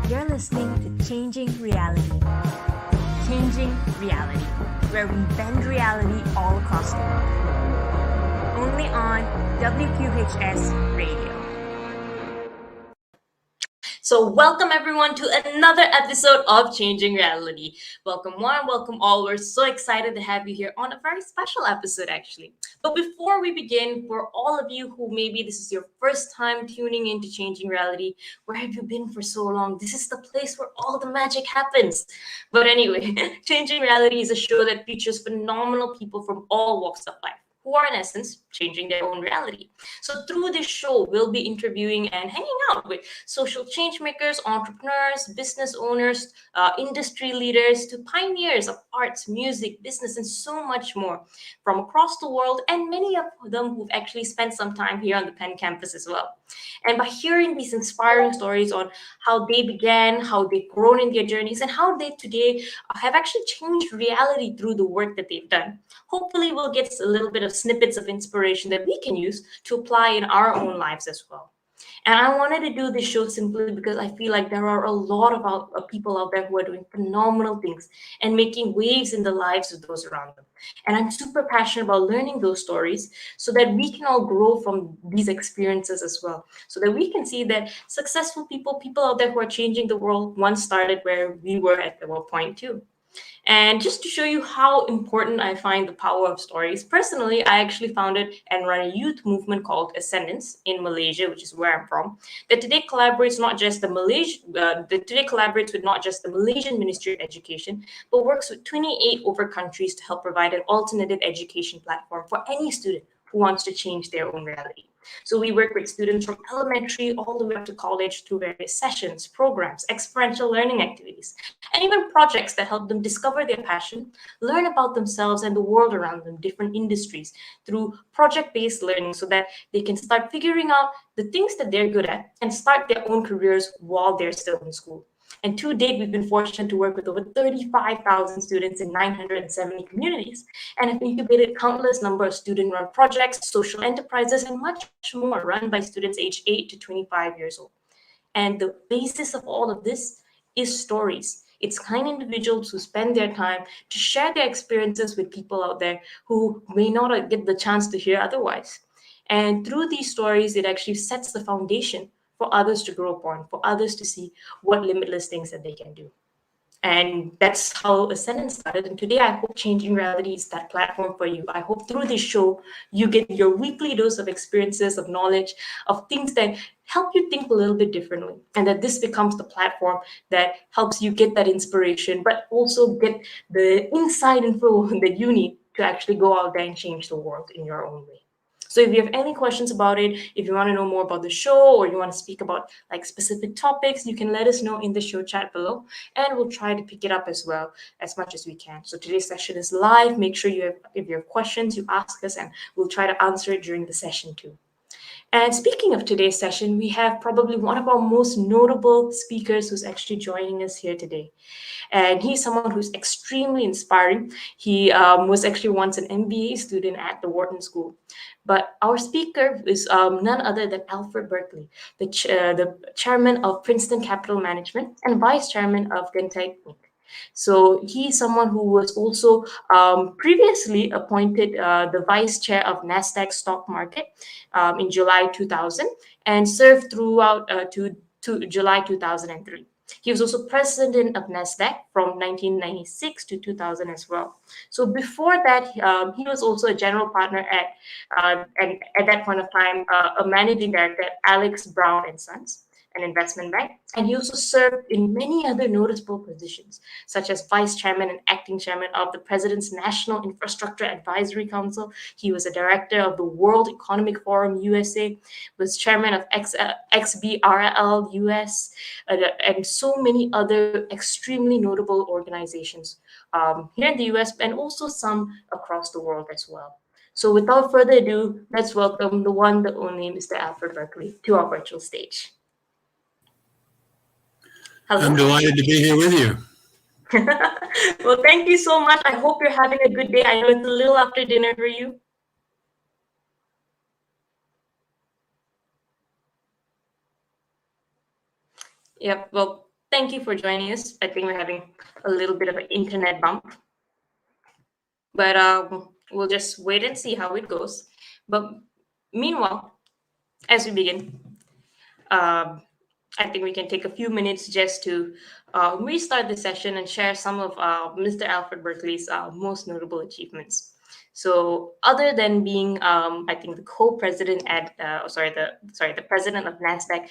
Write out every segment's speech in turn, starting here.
You're listening to Changing Reality. Changing Reality, where we bend reality all across the world. Only on WQHS Radio. So welcome everyone to another episode of Changing Reality. Welcome one, welcome all. We're so excited to have you here on a very special episode actually. But before we begin, for all of you who maybe this is your first time tuning into Changing Reality, where have you been for so long? This is the place where all the magic happens. But anyway, Changing Reality is a show that features phenomenal people from all walks of life, who are in essence changing their own reality. So through this show, we'll be interviewing and hanging out with social change makers, entrepreneurs, business owners, industry leaders, to pioneers of arts, music, business, and so much more from across the world, and many of them who've actually spent some time here on the Penn campus as well. And by hearing these inspiring stories on how they began, how they've grown in their journeys, and how they today have actually changed reality through the work that they've done, hopefully we'll get a little bit of snippets of inspiration that we can use to apply in our own lives as well. And I wanted to do this show simply because I feel like there are a lot of people out there who are doing phenomenal things and making waves in the lives of those around them. And I'm super passionate about learning those stories so that we can all grow from these experiences as well. So that we can see that successful people out there who are changing the world once started where we were at the point too. And just to show you how important I find the power of stories, personally, I actually founded and run a youth movement called Ascendance in Malaysia, which is where I'm from, that today collaborates with not just the Malaysian Ministry of Education, but works with 28 over countries to help provide an alternative education platform for any student who wants to change their own reality. So we work with students from elementary all the way up to college through various sessions, programs, experiential learning activities, and even projects that help them discover their passion, learn about themselves and the world around them, different industries, through project-based learning so that they can start figuring out the things that they're good at and start their own careers while they're still in school. And to date, we've been fortunate to work with over 35,000 students in 970 communities and have incubated countless number of student-run projects, social enterprises, and much more run by students aged 8 to 25 years old. And the basis of all of this is stories. It's kind individuals who spend their time to share their experiences with people out there who may not get the chance to hear otherwise. And through these stories, it actually sets the foundation for others to grow upon, for others to see what limitless things that they can do. And that's how Ascendance started. And today, I hope Changing Reality is that platform for you. I hope through this show, you get your weekly dose of experiences, of knowledge, of things that help you think a little bit differently. And that this becomes the platform that helps you get that inspiration, but also get the inside info that you need to actually go out there and change the world in your own way. So if you have any questions about it, if you want to know more about the show or you want to speak about like specific topics, you can let us know in the show chat below and we'll try to pick it up as well as much as we can. So today's session is live. Make sure if you have questions, you ask us and we'll try to answer it during the session too. And speaking of today's session, we have probably one of our most notable speakers who's actually joining us here today. And he's someone who's extremely inspiring. He was actually once an MBA student at the Wharton School. But our speaker is none other than Alfred Berkeley, the chairman of Princeton Capital Management and vice chairman of Untitled. So he's someone who was also previously appointed the vice chair of NASDAQ stock market in July 2000 and served throughout to July 2003. He was also president of NASDAQ from 1996 to 2000 as well. So before that, he was also a general partner and at that point of time, a managing director at Alex Brown and Sons, an investment bank. And he also served in many other noticeable positions, such as vice chairman and acting chairman of the President's National Infrastructure Advisory Council. He was a director of the World Economic Forum USA, was chairman of XBRL US, and so many other extremely notable organizations here in the US and also some across the world as well. So without further ado, let's welcome the one, the only Mr. Alfred Berkeley to our virtual stage. Hello. I'm delighted to be here with you. Well, thank you so much. I hope you're having a good day. I know it's a little after dinner for you. Yep. Well, Thank you for joining us. I think we're having a little bit of an internet bump, but we'll just wait and see how it goes. But meanwhile, as we begin, um, I think we can take a few minutes just to restart the session and share some of Mr. Alfred Berkeley's most notable achievements. So, other than being, I think, the co-president at, the president of NASDAQ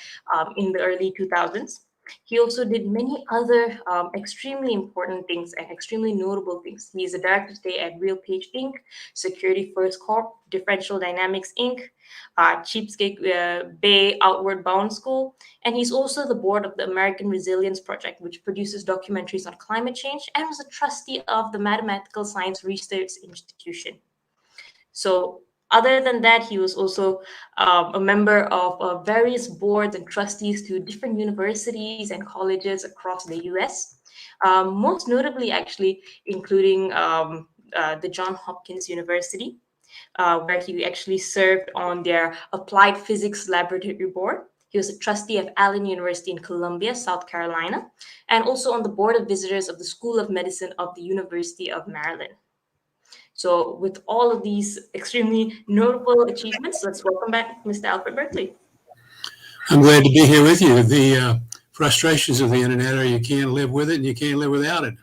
in the early 2000s, he also did many other extremely important things and extremely notable things. He is a director today at RealPage Inc., Security First Corp, Differential Dynamics Inc., Cheapskate Bay Outward Bound School, and he's also the board of the American Resilience Project, which produces documentaries on climate change, and was a trustee of the Mathematical Science Research Institution. So other than that, he was also a member of various boards and trustees to different universities and colleges across the US, most notably actually including the Johns Hopkins University, where he actually served on their Applied Physics Laboratory Board. He was a trustee of Allen University in Columbia, South Carolina, and also on the Board of Visitors of the School of Medicine of the University of Maryland. So with all of these extremely notable achievements, let's welcome back Mr. Alfred Berkeley. I'm glad to be here with you. The frustrations of the internet are you can't live with it and you can't live without it.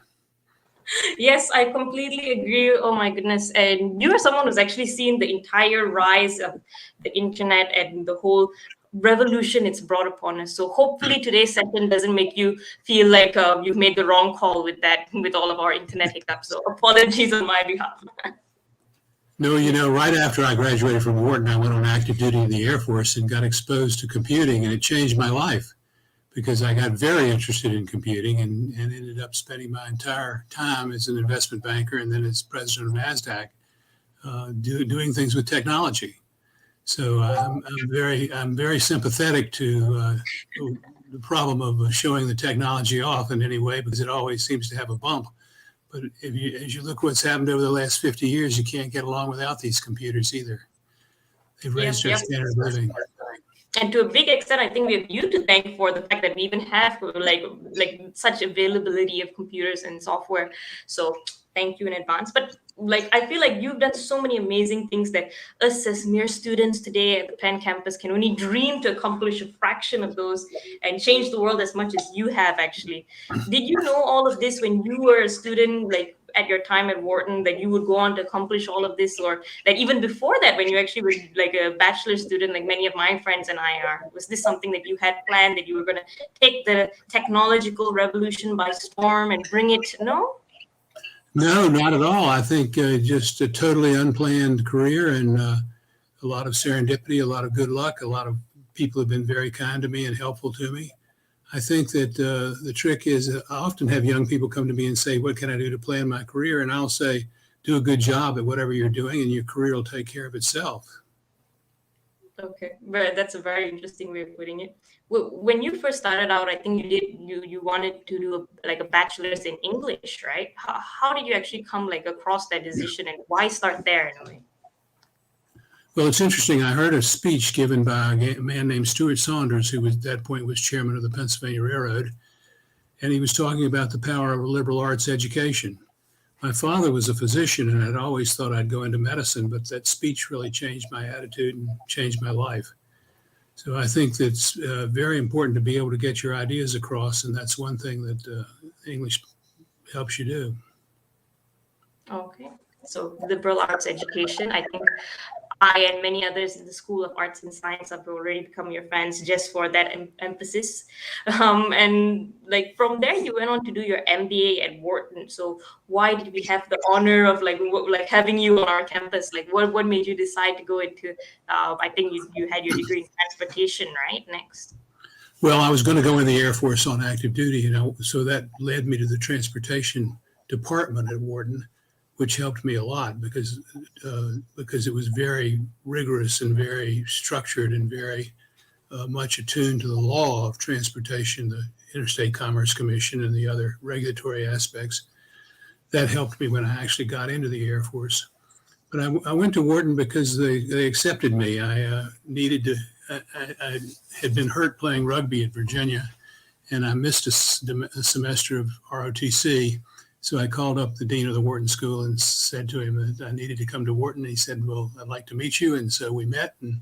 Yes, I completely agree. Oh my goodness. And you are someone who's actually seen the entire rise of the internet and the whole revolution it's brought upon us. So hopefully today's session doesn't make you feel like you've made the wrong call with that, with all of our internet hiccups. So apologies on my behalf. No, right after I graduated from Wharton, I went on active duty in the Air Force and got exposed to computing, and it changed my life because I got very interested in computing and ended up spending my entire time as an investment banker and then as president of NASDAQ doing things with technology. So I'm very sympathetic to the problem of showing the technology off in any way because it always seems to have a bump. But as you look what's happened over the last 50 years, you can't get along without these computers either. They've raised our standard of living. And to a big extent, I think we have you to thank for the fact that we even have like such availability of computers and software. So thank you in advance. But I feel like you've done so many amazing things that us as mere students today at the Penn campus can only dream to accomplish a fraction of those and change the world as much as you have actually. Did you know all of this when you were a student, at your time at Wharton, that you would go on to accomplish all of this, or even before that when you actually were a bachelor student like many of my friends and I are? Was this something that you had planned, that you were going to take the technological revolution by storm and bring it? No, not at all. I think just a totally unplanned career and a lot of serendipity, a lot of good luck. A lot of people have been very kind to me and helpful to me. I think that the trick is I often have young people come to me and say, what can I do to plan my career? And I'll say, do a good job at whatever you're doing and your career will take care of itself. Okay, that's a very interesting way of putting it. When you first started out, I think you wanted to do a bachelor's in English, right? How did you actually come across that decision, and why start there in a way? Well, it's interesting. I heard a speech given by a man named Stuart Saunders, who at that point was chairman of the Pennsylvania Railroad, and he was talking about the power of liberal arts education. My father was a physician, and I'd always thought I'd go into medicine, but that speech really changed my attitude and changed my life. So I think that's very important to be able to get your ideas across, and that's one thing that English helps you do. Okay. So liberal arts education, I think I and many others in the School of Arts and Science have already become your fans just for that emphasis. And from there, you went on to do your MBA at Wharton. So why did we have the honor of having you on our campus? What made you decide to go into? I think you had your degree in transportation, right? Next. Well, I was going to go in the Air Force on active duty, so that led me to the transportation department at Wharton, which helped me a lot because it was very rigorous and very structured and very much attuned to the law of transportation, the Interstate Commerce Commission and the other regulatory aspects. That helped me when I actually got into the Air Force. But I went to Wharton because they accepted me. I had been hurt playing rugby at Virginia, and I missed a semester of ROTC. So I called up the dean of the Wharton School and said to him that I needed to come to Wharton. He said, well, I'd like to meet you. And so we met, and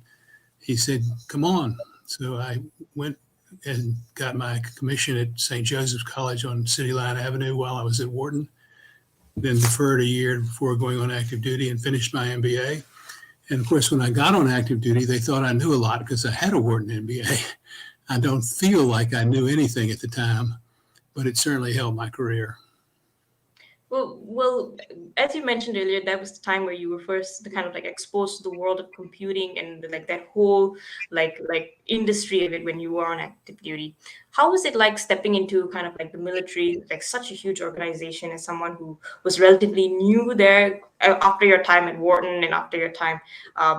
he said, come on. So I went and got my commission at St. Joseph's College on City Line Avenue while I was at Wharton, then deferred a year before going on active duty and finished my MBA. And of course, when I got on active duty, they thought I knew a lot because I had a Wharton MBA. I don't feel like I knew anything at the time, but it certainly helped my career. Well, as you mentioned earlier, that was the time where you were first kind of like exposed to the world of computing and like that whole like industry of it when you were on active duty. How was it like stepping into kind of like the military, like such a huge organization, as someone who was relatively new there after your time at Wharton and after your time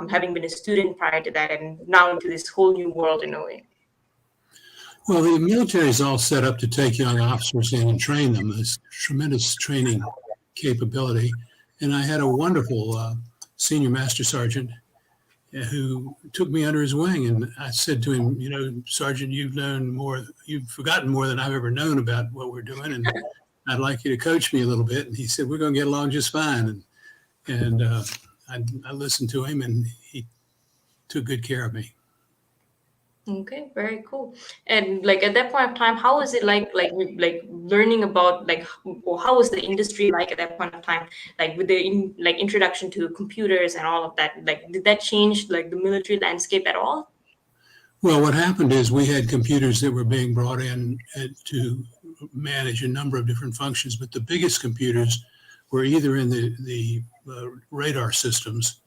having been a student prior to that, and now into this whole new world in a way? Well, the military is all set up to take young officers in and train them. There's tremendous training capability. And I had a wonderful senior master sergeant who took me under his wing. And I said to him, you know, Sergeant, you've forgotten more than I've ever known about what we're doing. And I'd like you to coach me a little bit. And he said, we're going to get along just fine. And I listened to him, and he took good care of me. Okay, very cool. And like at that point of time, how was it like learning about like or how was the industry like at that point of time? Like with the introduction to computers and all of that, like did that change like the military landscape at all? Well, what happened is we had computers that were being brought in to manage a number of different functions, but the biggest computers were either in the radar systems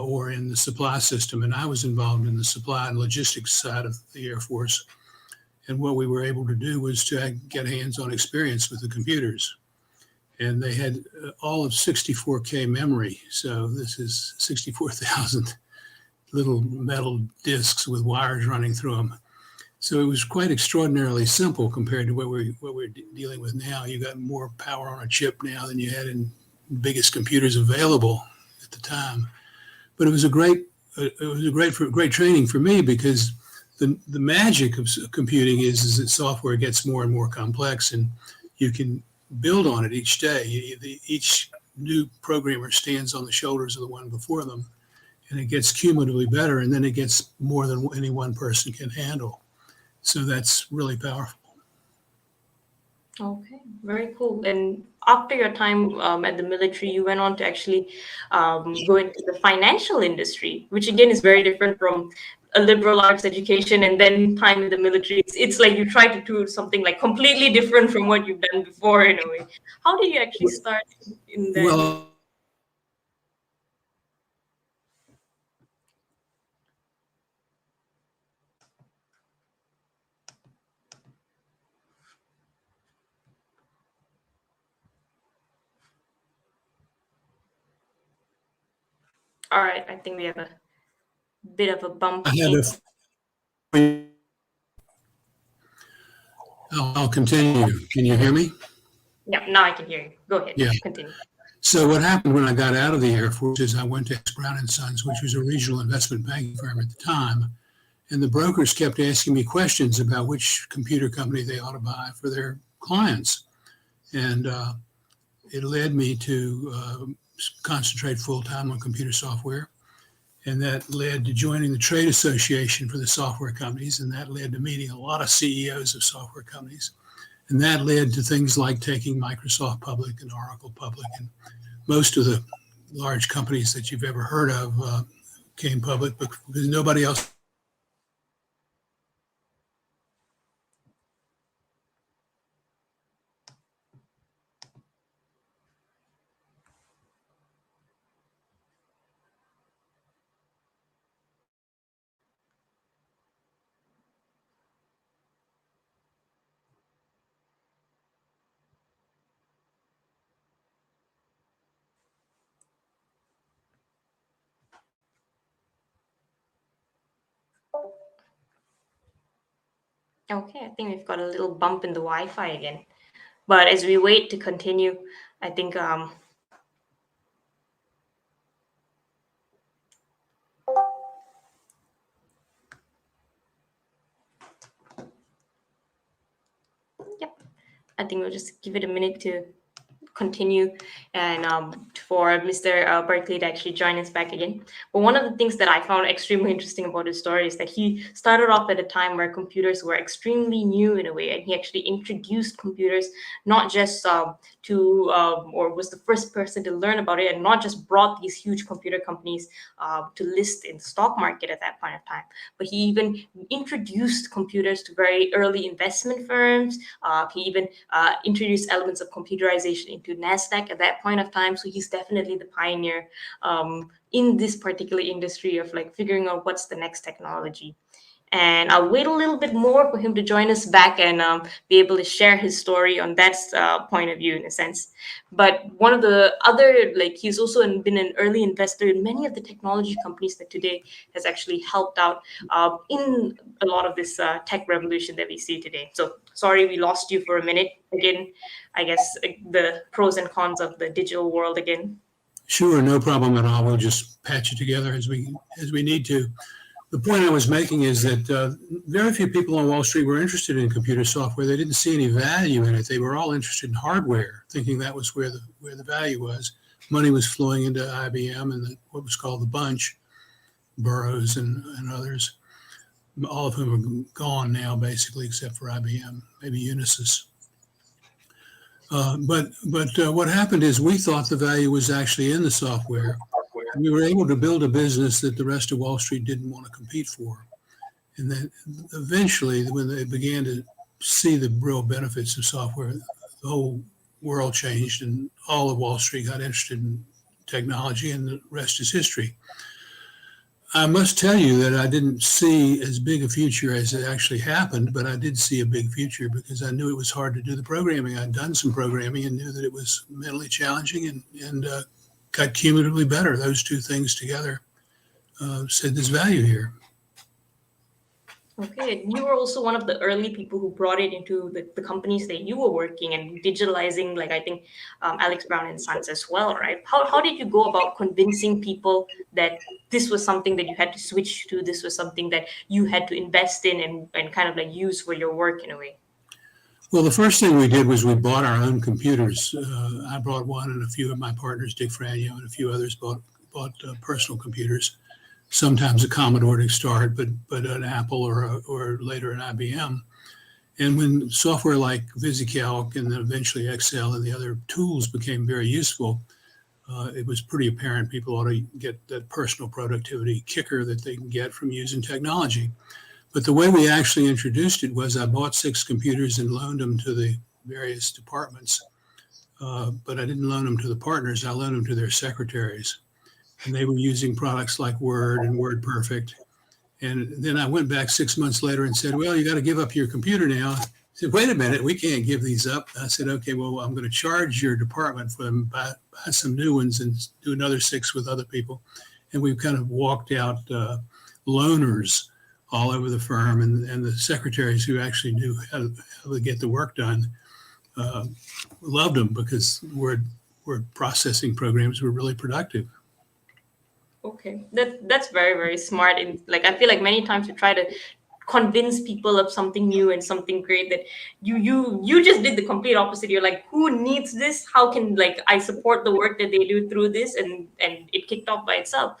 or in the supply system. And I was involved in the supply and logistics side of the Air Force. And what we were able to do was to get hands-on experience with the computers. And they had all of 64K memory. So this is 64,000 little metal disks with wires running through them. So it was quite extraordinarily simple compared to what we're dealing with now. You got more power on a chip now than you had in the biggest computers available at the time. But it was a great training for me, because the magic of computing is that software gets more and more complex, and you can build on it each day. Each new programmer stands on the shoulders of the one before them, and it gets cumulatively better, and then it gets more than any one person can handle. So that's really powerful. Okay, very cool. And after your time at the military, you went on to actually go into the financial industry, which again is very different from a liberal arts education and then time in the military. It's like you try to do something like completely different from what you've done before in a way. How did you actually start in that? Well, All right, I think we have a bit of a bump. I'll continue. Can you hear me? Yeah, now I can hear you. Go ahead. Yeah. Continue. So what happened when I got out of the Air Force is I went to Brown and Sons, which was a regional investment banking firm at the time. And the brokers kept asking me questions about which computer company they ought to buy for their clients. And it led me to concentrate full-time on computer software. And that led to joining the trade association for the software companies. And that led to meeting a lot of CEOs of software companies. And that led to things like taking Microsoft public and Oracle public. And most of the large companies that you've ever heard of came public because nobody else. Okay, I think we've got a little bump in the Wi-Fi again. But as we wait to continue, I think I think we'll just give it a minute to continue and for Mr. Berkeley to actually join us back again. But one of the things that I found extremely interesting about his story is that he started off at a time where computers were extremely new in a way, and he actually introduced computers not just or was the first person to learn about it, and not just brought these huge computer companies to list in the stock market at that point of time, but he even introduced computers to very early investment firms. He even introduced elements of computerization into NASDAQ at that point of time. So he's definitely the pioneer in this particular industry of like figuring out what's the next technology. And I'll wait a little bit more for him to join us back and be able to share his story on that point of view in a sense. But one of the other, like he's also been an early investor in many of the technology companies that today has actually helped out in a lot of this tech revolution that we see today. So sorry, we lost you for a minute. Again, I guess the pros and cons of the digital world again. Sure, no problem at all. We'll just patch it together as we need to. The point I was making is that very few people on Wall Street were interested in computer software. They didn't see any value in it. They were all interested in hardware, thinking that was where the value was. Money was flowing into IBM and what was called the bunch, Burroughs and others, all of whom are gone now, basically, except for IBM, maybe Unisys. But what happened is we thought the value was actually in the software. We were able to build a business that the rest of Wall Street didn't want to compete for. And then eventually, when they began to see the real benefits of software, the whole world changed and all of Wall Street got interested in technology, and the rest is history. I must tell you that I didn't see as big a future as it actually happened, but I did see a big future because I knew it was hard to do the programming. I'd done some programming and knew that it was mentally challenging and got cumulatively better. Those two things together said there's value here. Okay, you were also one of the early people who brought it into the companies that you were working and digitalizing, like I think Alex Brown and Sons as well, right? How did you go about convincing people that this was something that you had to switch to, this was something that you had to invest in and kind of like use for your work in a way? Well, the first thing we did was we bought our own computers. I brought one, and a few of my partners, Dick Franio and a few others, bought personal computers. Sometimes a Commodore to start, but an Apple or later an IBM. And when software like VisiCalc and then eventually Excel and the other tools became very useful, it was pretty apparent people ought to get that personal productivity kicker that they can get from using technology. But the way we actually introduced it was I bought 6 computers and loaned them to the various departments. But I didn't loan them to the partners. I loaned them to their secretaries. And they were using products like Word and WordPerfect. And then I went back 6 months later and said, well, you got to give up your computer now. I said, wait a minute, we can't give these up. I said, okay, well, I'm going to charge your department for them, buy some new ones and do another 6 with other people. And we've kind of walked out loaners all over the firm, and the secretaries who actually knew how to get the work done loved them because word processing programs were really productive. Okay, that's very, very smart. And like I feel like many times you try to convince people of something new and something great that you just did the complete opposite. You're like, who needs this? How can like I support the work that they do through this? And it kicked off by itself.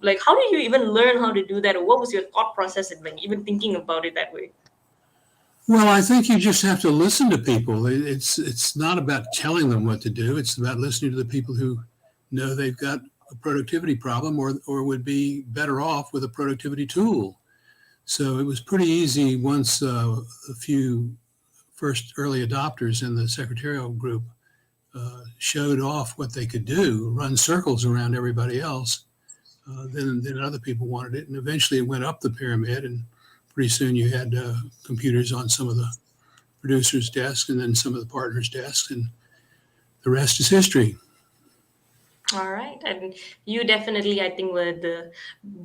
Like, how did you even learn how to do that? Or what was your thought process in like even thinking about it that way? Well, I think you just have to listen to people. It's not about telling them what to do. It's about listening to the people who know they've got a productivity problem or would be better off with a productivity tool. So it was pretty easy once a few first early adopters in the secretarial group showed off what they could do, run circles around everybody else. Then other people wanted it. And eventually it went up the pyramid, and pretty soon you had computers on some of the producers' desks and then some of the partners' desks, and the rest is history. All right. And you definitely, I think, were the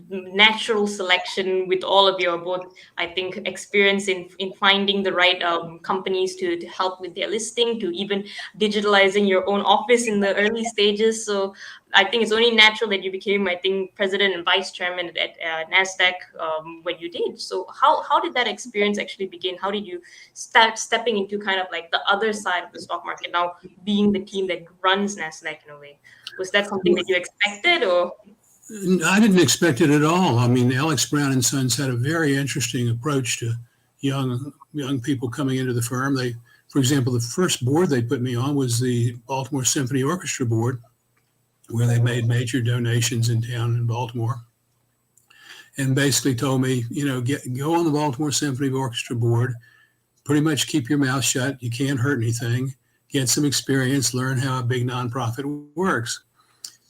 natural selection with all of your both, I think, experience in finding the right companies to help with their listing, to even digitalizing your own office in the early stages. So I think it's only natural that you became, I think, president and vice chairman at NASDAQ when you did. So how did that experience actually begin? How did you start stepping into kind of like the other side of the stock market, now being the team that runs NASDAQ in a way? Was that something that you expected, or? I didn't expect it at all. I mean, Alex Brown and Sons had a very interesting approach to young people coming into the firm. For example, the first board they put me on was the Baltimore Symphony Orchestra board, where they made major donations in town in Baltimore, and basically told me, go on the Baltimore Symphony Orchestra board, pretty much keep your mouth shut. You can't hurt anything. Get some experience, learn how a big nonprofit works.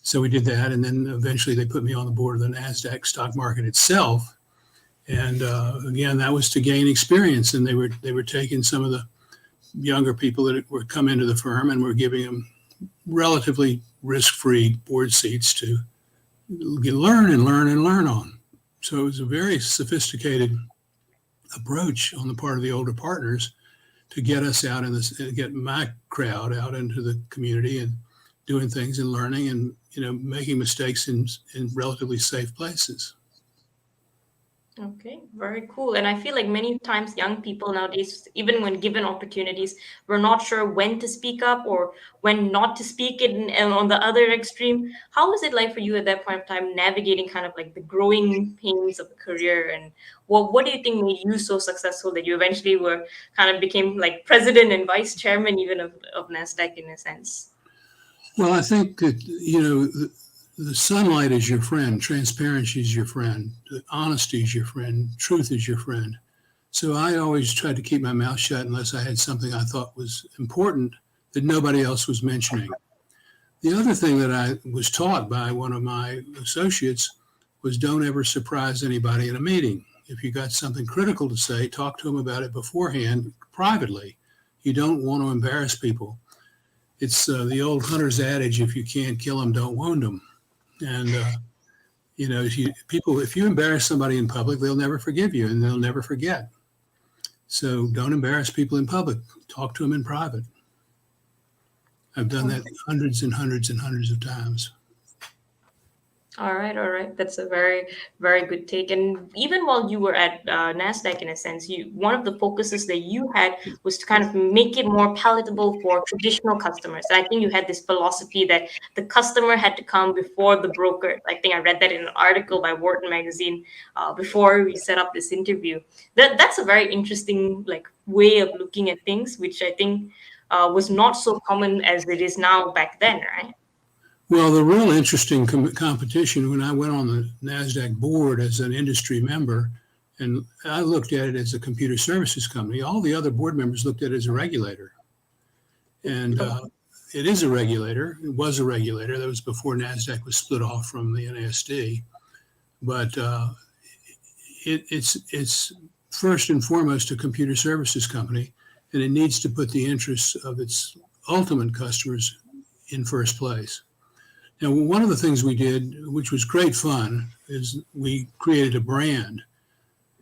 So we did that, and then eventually they put me on the board of the NASDAQ stock market itself. And again, that was to gain experience, and they were taking some of the younger people that were come into the firm and were giving them relatively risk-free board seats to learn on. So it was a very sophisticated approach on the part of the older partners to get us out get my crowd out into the community and doing things and learning and making mistakes in relatively safe places. Okay, very cool. And I feel like many times young people nowadays, even when given opportunities, we're not sure when to speak up or when not to speak it. And on the other extreme, how was it like for you at that point of time, navigating kind of like the growing pains of a career? And what do you think made you so successful that you eventually became like president and vice chairman even of NASDAQ in a sense? Well, I think that, the sunlight is your friend, transparency is your friend, honesty is your friend, truth is your friend. So I always tried to keep my mouth shut unless I had something I thought was important that nobody else was mentioning. The other thing that I was taught by one of my associates was don't ever surprise anybody in a meeting. If you got something critical to say, talk to them about it beforehand, privately. You don't want to embarrass people. It's the old hunter's adage, if you can't kill them, don't wound them. And, if you embarrass somebody in public, they'll never forgive you and they'll never forget. So don't embarrass people in public. Talk to them in private. I've done that hundreds and hundreds and hundreds of times. All right. That's a very, very good take. And even while you were at NASDAQ, in a sense, one of the focuses that you had was to kind of make it more palatable for traditional customers. And I think you had this philosophy that the customer had to come before the broker. I think I read that in an article by Wharton magazine before we set up this interview. That's a very interesting way of looking at things, which I think was not so common as it is now back then, right? Well, the real interesting competition when I went on the NASDAQ board as an industry member, and I looked at it as a computer services company, all the other board members looked at it as a regulator. And it is a regulator. It was a regulator. That was before NASDAQ was split off from the NASD. But it's first and foremost a computer services company, and it needs to put the interests of its ultimate customers in first place. Now, one of the things we did, which was great fun, is we created a brand.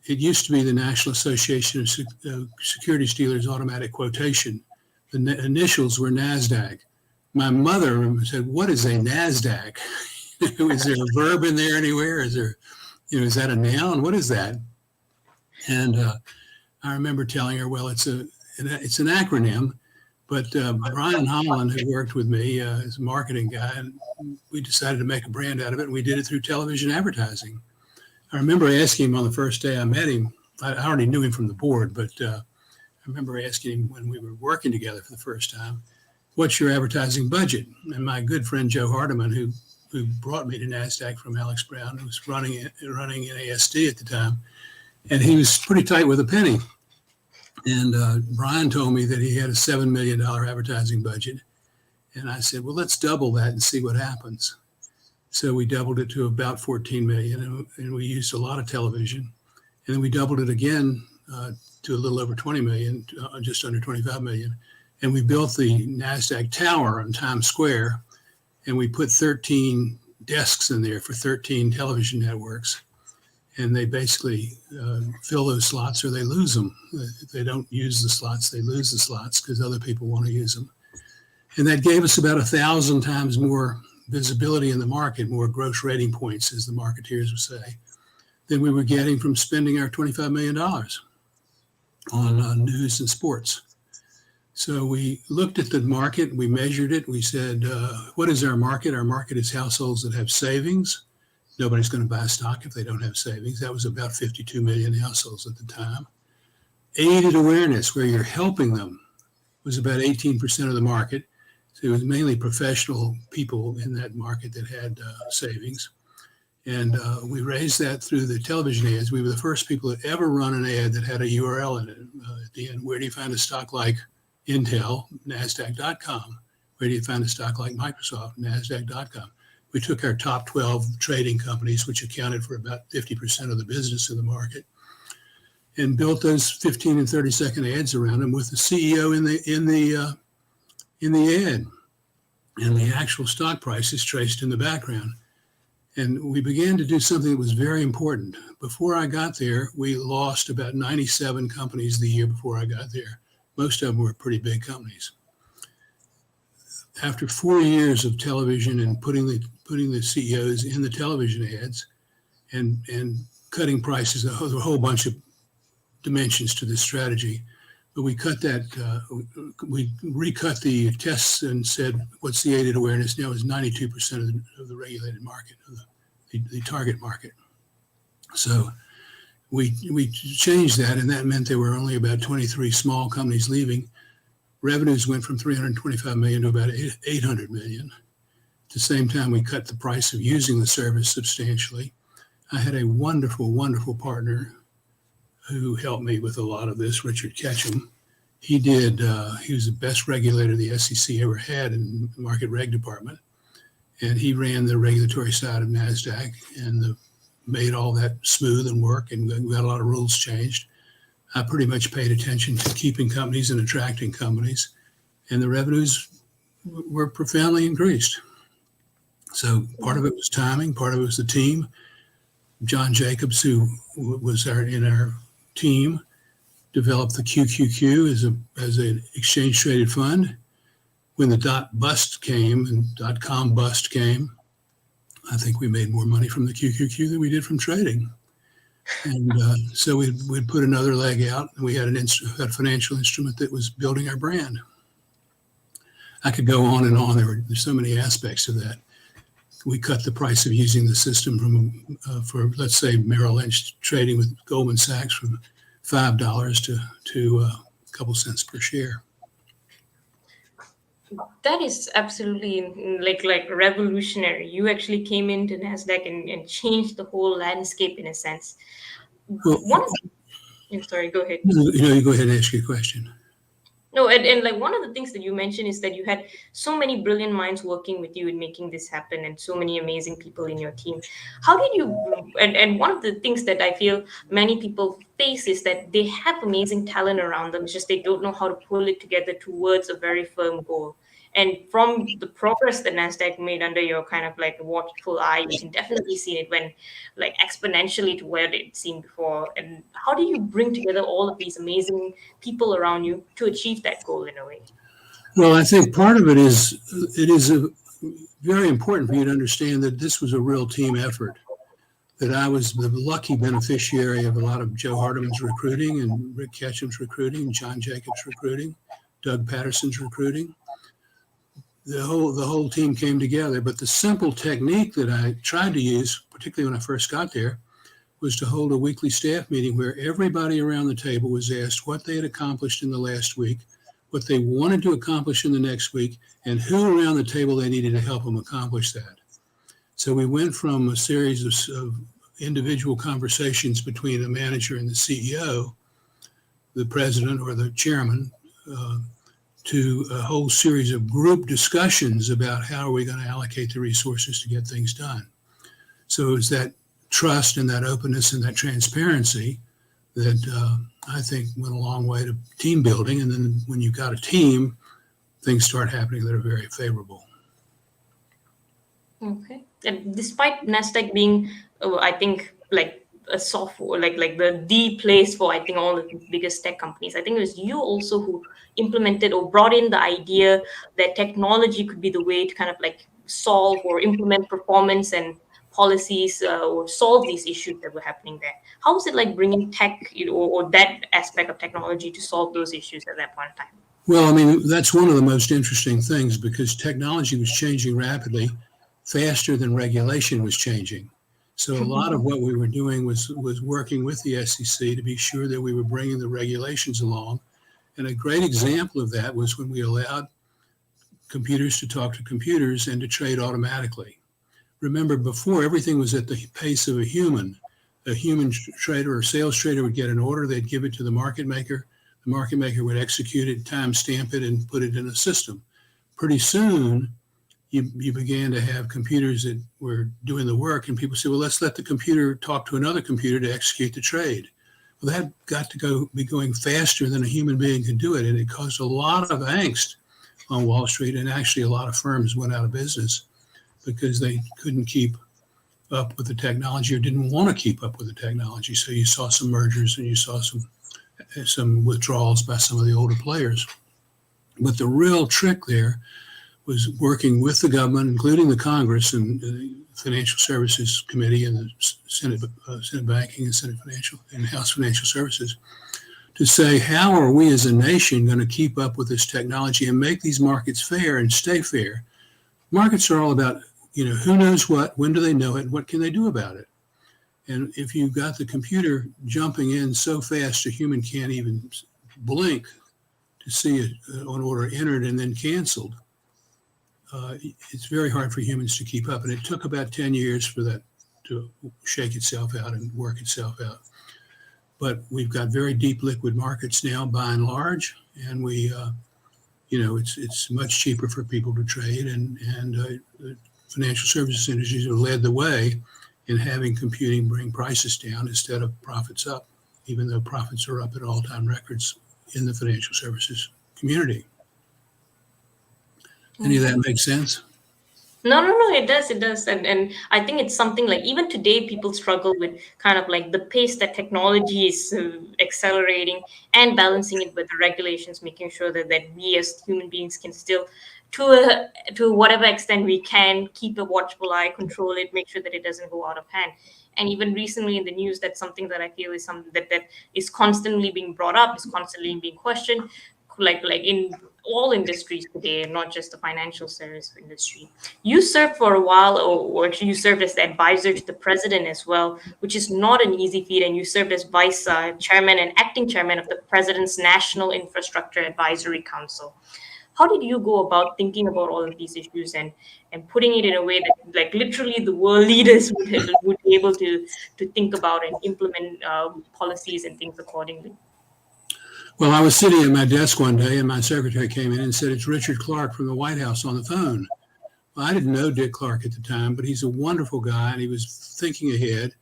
It used to be the National Association of Securities Dealers Automatic Quotation. The initials were NASDAQ. My mother said, "What is a NASDAQ? Is there a verb in there anywhere? Is that a noun? What is that?" And I remember telling her, "Well, it's an acronym." But Brian Holland, who worked with me as a marketing guy, and we decided to make a brand out of it, and we did it through television advertising. I remember asking him on the first day I met him, I already knew him from the board, but I remember asking him when we were working together for the first time, "What's your advertising budget?" And my good friend Joe Hardiman, who brought me to NASDAQ from Alex Brown, who was running NASD at the time, and he was pretty tight with a penny. And Brian told me that he had a $7 million advertising budget. And I said, "Well, let's double that and see what happens." So we doubled it to about 14 million, and we used a lot of television. And then we doubled it again to a little over 20 million, just under 25 million. And we built the NASDAQ Tower on Times Square, and we put 13 desks in there for 13 television networks. And they basically fill those slots or they lose them. If they don't use the slots, they lose the slots because other people want to use them. And that gave us about 1,000 times more visibility in the market, more gross rating points, as the marketeers would say, than we were getting from spending our $25 million on news and sports. So we looked at the market, we measured it, we said, what is our market? Our market is households that have savings. Nobody's going to buy stock if they don't have savings. That was about 52 million households at the time. Aided awareness, where you're helping them, was about 18% of the market. So it was mainly professional people in that market that had savings. And we raised that through the television ads. We were the first people that ever run an ad that had a URL in it at the end. Where do you find a stock like Intel? NASDAQ.com. Where do you find a stock like Microsoft? NASDAQ.com. We took our top 12 trading companies, which accounted for about 50% of the business in the market, and built those 15 and 30-second ads around them with the CEO in the ad, and the actual stock price is traced in the background. And we began to do something that was very important. Before I got there, we lost about 97 companies the year before I got there. Most of them were pretty big companies. After 4 years of television and putting the CEOs in the television ads and cutting prices, a whole bunch of dimensions to this strategy, but we cut that, we recut the tests and said, what's the aided awareness now is 92% of the regulated market, of the target market. So we changed that, and that meant there were only about 23 small companies leaving. Revenues went from 325 million to about 800 million. At the same time, we cut the price of using the service substantially. I had a wonderful, wonderful partner who helped me with a lot of this, Richard Ketchum. He was the best regulator the SEC ever had in the market reg department. And he ran the regulatory side of NASDAQ and made all that smooth and work, and we got a lot of rules changed. I pretty much paid attention to keeping companies and attracting companies, and the revenues were profoundly increased. So part of it was timing, part of it was the team. John Jacobs, who was in our team, developed the QQQ as an exchange traded fund. When the bust came and .com bust came, I think we made more money from the QQQ than we did from trading. And so we'd put another leg out, and we had a financial instrument that was building our brand. I could go on and on. There's so many aspects of that. We cut the price of using the system for, let's say, Merrill Lynch trading with Goldman Sachs from $5 to a couple cents per share. That is absolutely like revolutionary. You actually came into NASDAQ and changed the whole landscape in a sense. Well, sorry, go ahead. You go ahead and ask your question. No, and like one of the things that you mentioned is that you had so many brilliant minds working with you in making this happen, and so many amazing people in your team. How did you, and one of the things that I feel many people face is that they have amazing talent around them, it's just they don't know how to pull it together towards a very firm goal. And from the progress that NASDAQ made under your kind of like watchful eye, you can definitely see it went like exponentially to where it seemed before. And how do you bring together all of these amazing people around you to achieve that goal in a way? Well, I think part of it is very important for you to understand that this was a real team effort, that I was the lucky beneficiary of a lot of Joe Hardiman's recruiting and Rick Ketchum's recruiting, John Jacobs' recruiting, Doug Patterson's recruiting. The whole team came together, but the simple technique that I tried to use, particularly when I first got there, was to hold a weekly staff meeting where everybody around the table was asked what they had accomplished in the last week, what they wanted to accomplish in the next week, and who around the table they needed to help them accomplish that. So we went from a series of individual conversations between the manager and the CEO, the president or the chairman, to a whole series of group discussions about how are we going to allocate the resources to get things done. So it was that trust and that openness and that transparency that I think went a long way to team building. And then when you've got a team, things start happening that are very favorable. Okay. And despite NASDAQ being, I think, like a software, like the place for, I think, all the biggest tech companies, I think it was you also who implemented or brought in the idea that technology could be the way to kind of like solve or implement performance and policies or solve these issues that were happening there? How was it like bringing tech, or that aspect of technology to solve those issues at that point in time? Well, I mean, that's one of the most interesting things because technology was changing rapidly, faster than regulation was changing. So a lot of what we were doing was working with the SEC to be sure that we were bringing the regulations along. And a great example of that was when we allowed computers to talk to computers and to trade automatically. Remember, before, everything was at the pace of a human. A human trader or sales trader would get an order, they'd give it to the market maker. The market maker would execute it, timestamp it, and put it in a system. Pretty soon, you began to have computers that were doing the work, and people said, well, let's let the computer talk to another computer to execute the trade. Well, that got to be going faster than a human being could do it, and it caused a lot of angst on Wall Street, and actually a lot of firms went out of business because they couldn't keep up with the technology or didn't want to keep up with the technology. So you saw some mergers and you saw some withdrawals by some of the older players. But the real trick there was working with the government, including the Congress and the Financial Services Committee and the Senate Banking and Senate Financial and House Financial Services, to say, how are we as a nation going to keep up with this technology and make these markets fair and stay fair? Markets are all about, who knows what, when do they know it, and what can they do about it? And if you've got the computer jumping in so fast a human can't even blink to see an order entered and then canceled, it's very hard for humans to keep up. And it took about 10 years for that to shake itself out and work itself out. But we've got very deep liquid markets now, by and large, and we, it's much cheaper for people to trade, and the financial services industries have led the way in having computing bring prices down instead of profits up, even though profits are up at all-time records in the financial services community. Any of that make sense? No, it does. And I think it's something like even today, people struggle with kind of like the pace that technology is accelerating and balancing it with the regulations, making sure that we as human beings can still, to whatever extent we can, keep a watchful eye, control it, make sure that it doesn't go out of hand. And even recently in the news, that's something that I feel is something that is constantly being brought up, is constantly being questioned, like in all industries today, not just the financial service industry. You served for a while, or you served as the advisor to the president as well, which is not an easy feat. And you served as vice chairman and acting chairman of the president's National Infrastructure Advisory Council. How did you go about thinking about all of these issues and putting it in a way that, like, literally the world leaders would be able to think about and implement policies and things accordingly? Well, I was sitting at my desk one day and my secretary came in and said, it's Richard Clark from the White House on the phone. Well, I didn't know Dick Clark at the time, but he's a wonderful guy and he was thinking ahead.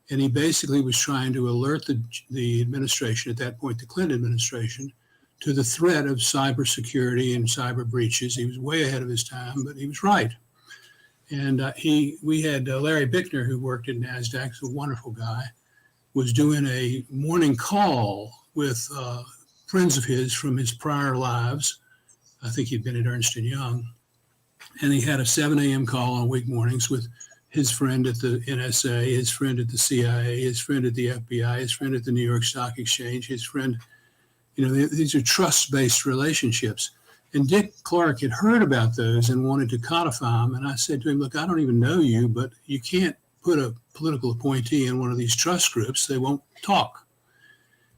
And he basically was trying to alert the administration, at that point, the Clinton administration, to the threat of cybersecurity and cyber breaches. He was way ahead of his time, but he was right. And we had Larry Bickner, who worked at NASDAQ, he's a wonderful guy, was doing a morning call with friends of his from his prior lives. I think he'd been at Ernst & Young. And he had a 7 a.m. call on week mornings with his friend at the NSA, his friend at the CIA, his friend at the FBI, his friend at the New York Stock Exchange, his friend. These are trust-based relationships. And Dick Clark had heard about those and wanted to codify them. And I said to him, look, I don't even know you, but you can't put a political appointee in one of these trust groups. They won't talk.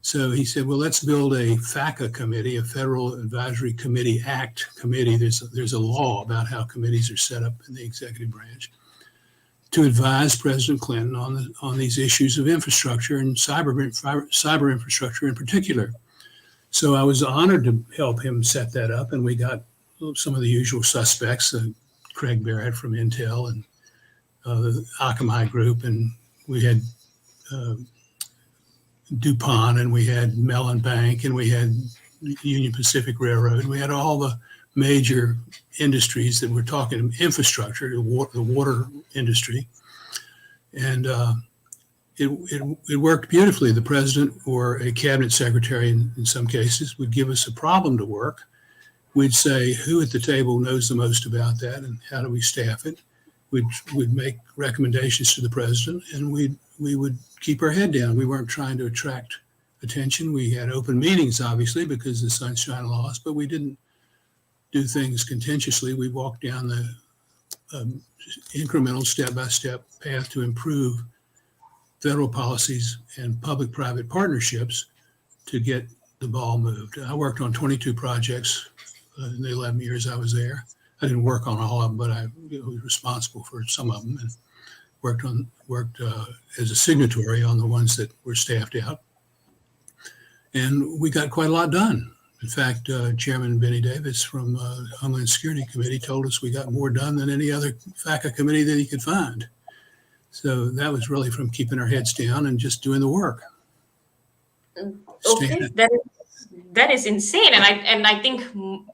So he said, well, let's build a FACA committee, a Federal Advisory Committee Act committee. There's a law about how committees are set up in the executive branch to advise President Clinton on these issues of infrastructure and cyber infrastructure in particular. So I was honored to help him set that up, and we got some of the usual suspects, Craig Barrett from Intel and the Akamai Group, and we had DuPont, and we had Mellon Bank, and we had Union Pacific Railroad. We had all the major industries that we're talking infrastructure, the water industry, and it worked beautifully. The president or a cabinet secretary, in some cases, would give us a problem to work, we'd say who at the table knows the most about that and how do we staff it. We'd make recommendations to the president, and we would keep our head down. We weren't trying to attract attention. We had open meetings, obviously, because of the Sunshine Laws, but we didn't do things contentiously. We walked down the incremental step-by-step path to improve federal policies and public-private partnerships to get the ball moved. I worked on 22 projects in the 11 years I was there. I didn't work on all of them, but I was responsible for some of them and worked as a signatory on the ones that were staffed out. And we got quite a lot done. In fact, Chairman Benny Davis from Homeland Security Committee told us we got more done than any other FACA committee that he could find. So that was really from keeping our heads down and just doing the work. Okay, that is insane. And I think,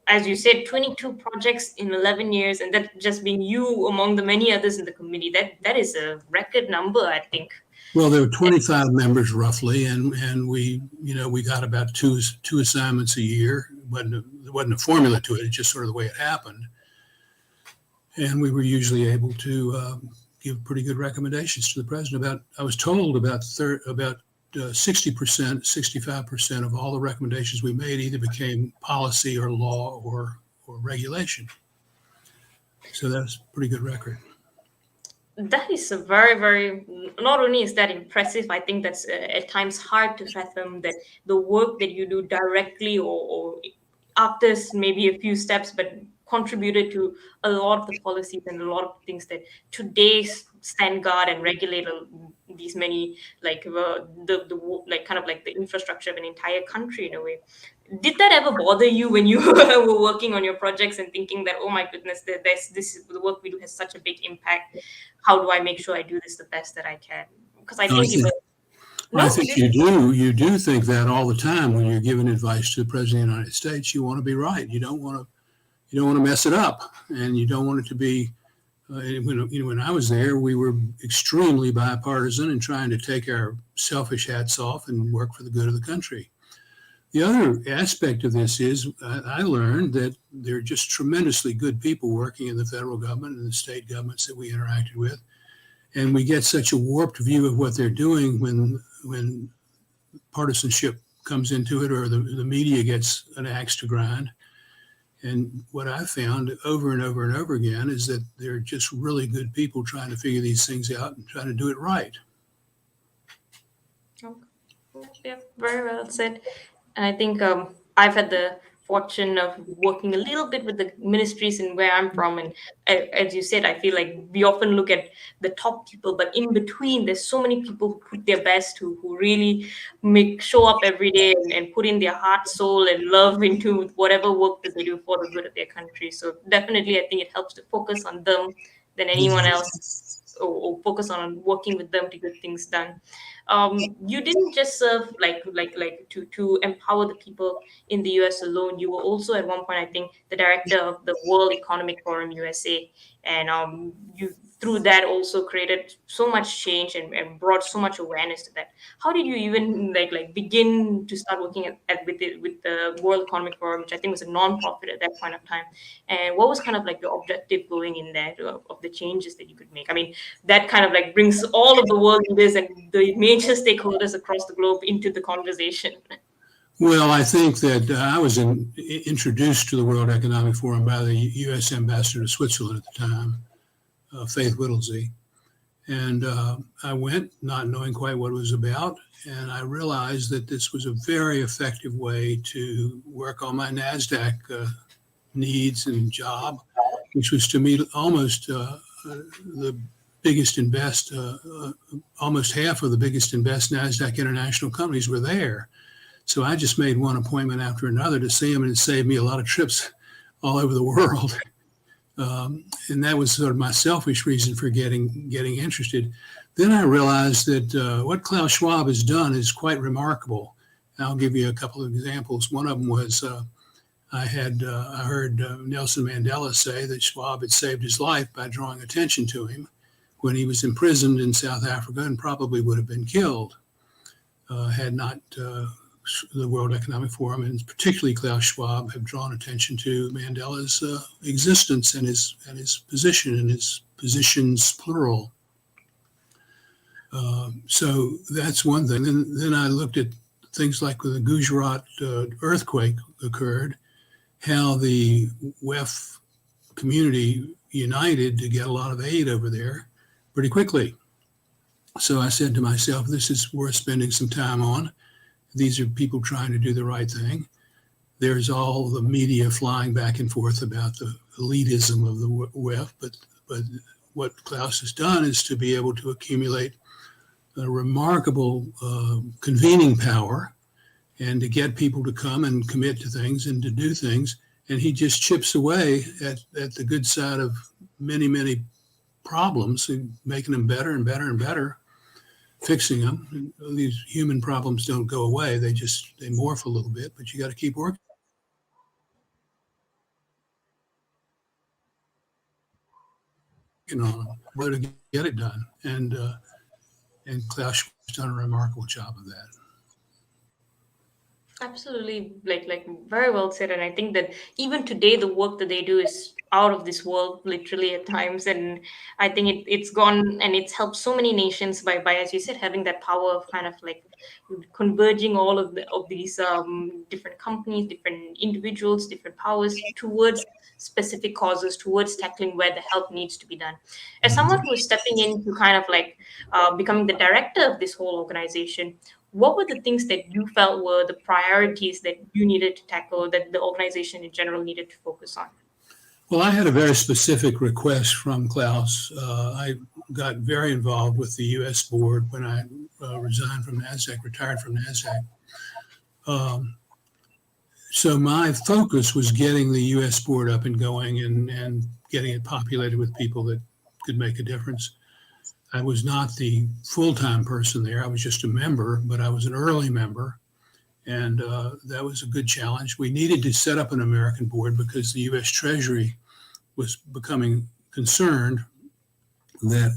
as you said, 22 projects in 11 years, and that just being you among the many others in the committee, that is a record number, I think. Well, there were 25 members roughly, and we got about two assignments a year. There wasn't a formula to it. It's just sort of the way it happened. And we were usually able to give pretty good recommendations to the president. I was told about 60%, 65% of all the recommendations we made either became policy or law or regulation. So that's a pretty good record. That is a very, very, not only is that impressive, I think that's at times hard to fathom that the work that you do directly or after maybe a few steps, but contributed to a lot of the policies and a lot of things that today stand guard and regulate these many, like the infrastructure of an entire country in a way. Did that ever bother you when you were working on your projects and thinking that, oh my goodness, the work we do has such a big impact? How do I make sure I do this the best that I can? Because I think you do think that all the time when you're giving advice to the President of the United States. You want to be right. You don't want to mess it up, and you don't want it to be. When I was there, we were extremely bipartisan and trying to take our selfish hats off and work for the good of the country. The other aspect of this is I learned that there are just tremendously good people working in the federal government and the state governments that we interacted with. And we get such a warped view of what they're doing when partisanship comes into it or the media gets an axe to grind. And what I found over and over and over again is that they're just really good people trying to figure these things out and trying to do it right. Yeah, very well said. And I think I've had the fortune of working a little bit with the ministries and where I'm from. And as you said, I feel like we often look at the top people, but in between, there's so many people who put their best, who really show up every day and put in their heart, soul, and love into whatever work that they do for the good of their country. So definitely, I think it helps to focus on them than anyone else, or focus on working with them to get things done. You didn't just serve to empower the people in the US alone. You were also at one point, I think, the director of the World Economic Forum USA, and you through that also created so much change and brought so much awareness to that. How did you even begin to start working with the World Economic Forum, which I think was a non-profit at that point of time? And what was kind of like the objective going in there of the changes that you could make? I mean, that kind of brings all of the world leaders and the major stakeholders across the globe into the conversation. Well, I think that I was introduced to the World Economic Forum by the U.S. ambassador to Switzerland at the time, Faith Whittlesey. And I went not knowing quite what it was about. And I realized that this was a very effective way to work on my NASDAQ needs and job, which was to meet almost the biggest and best, almost half of the biggest and best NASDAQ international companies were there. So I just made one appointment after another to see them, and it saved me a lot of trips all over the world. And that was sort of my selfish reason for getting interested. Then I realized that what Klaus Schwab has done is quite remarkable. And I'll give you a couple of examples. One of them was I heard Nelson Mandela say that Schwab had saved his life by drawing attention to him when he was imprisoned in South Africa and probably would have been killed had not the World Economic Forum, and particularly Klaus Schwab, have drawn attention to Mandela's existence and his position and his positions, plural. So that's one thing. Then I looked at things like when the Gujarat earthquake occurred, how the WEF community united to get a lot of aid over there pretty quickly. So I said to myself, this is worth spending some time on. These are people trying to do the right thing. There's all the media flying back and forth about the elitism of the WEF, but what Klaus has done is to be able to accumulate a remarkable convening power and to get people to come and commit to things and to do things. And he just chips away at the good side of many, many problems, making them better and better and better, fixing them. And these human problems don't go away. They morph a little bit, but you got to keep working on them to get it done. And Klaus has done a remarkable job of that. Absolutely, like very well said. And I think that even today, the work that they do is out of this world, literally at times. And I think it's gone and it's helped so many nations by as you said, having that power of kind of like converging all of these different companies, different individuals, different powers towards specific causes, towards tackling where the help needs to be done. As someone who is stepping in to kind of like becoming the director of this whole organization, what were the things that you felt were the priorities that you needed to tackle, that the organization in general needed to focus on? Well, I had a very specific request from Klaus. I got very involved with the U.S. board when I retired from NASDAQ. So my focus was getting the U.S. board up and going and getting it populated with people that could make a difference. I was not the full-time person there. I was just a member, but I was an early member. And that was a good challenge. We needed to set up an American board because the U.S. Treasury was becoming concerned that